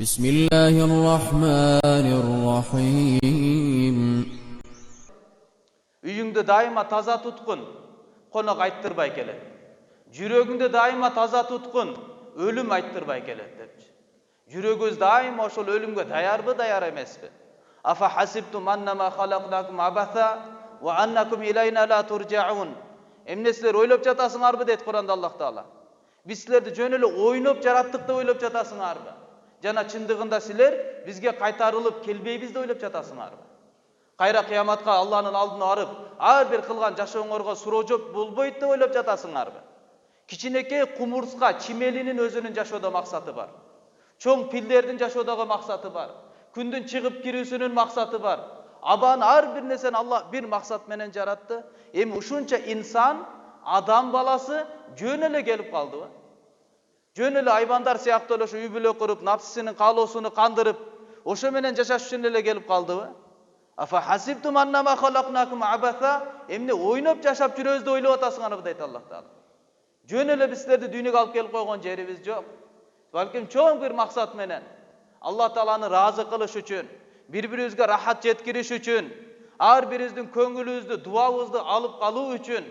بسم الله الرحمن الرحيم. Үйіңді дайыма таза тұтқын, қонақ айттырбай келеді. Жүрегіңді дайыма таза тұтқын, өлім айттырбай келеді депчи. Жүрегіңіз дайыма ошол өлімге даярбы, даяр эмеспи? Афа хасибтум аннама халакнакум абаса ва аннакум илайна ла туржаун. Эмне силер ойлоп жатасыңарбы дейт Куранда Аллах Таала. Биз силерди жөн эле ойноп жараттык деп ойлоп жатасыңарбы? Жана чындыгында силер бизге кайтарылып келбейбиз деп ойлоп жатасыңарбы? Кайра кыяматка Алланын алдына барып, ар бир кылган жашооңорго суроо жооп болбойт деп ойлоп жатасыңарбы? Кичинекей кумурска чимелинин өзүнүн жашоодо максаты бар. Чоң пилдердин жашоодогу максаты бар. Күндүн чыгып кирүүсүнүн максаты бар. Абан ар бир нерсени Алла бир максат менен жаратты. Эми ушунча инсан, адам баласы жөн эле келип калдыбы? Жөн эле айбандар сыяктуу эле үй бүлө куруп, напсысынын каалоосуну кандырып, ошо менен жашаш үчүн эле келип калдыбы? Афа хасибтум аннама халакнакум абаса, эмне ойноп жашап жүрөбүз деп ойлоп атасыңарбы дейт Аллах Таала. Жөн эле биз силерди дүйнөгө алып келип койгон жерибиз жок. Балким чоң бир максат менен Аллах Тааланы ыраазы кылыш үчүн, бири-бирибизге рахат жеткириш үчүн, ар бирибиздин көңүлүбүздү, дуабызды алып калуу үчүн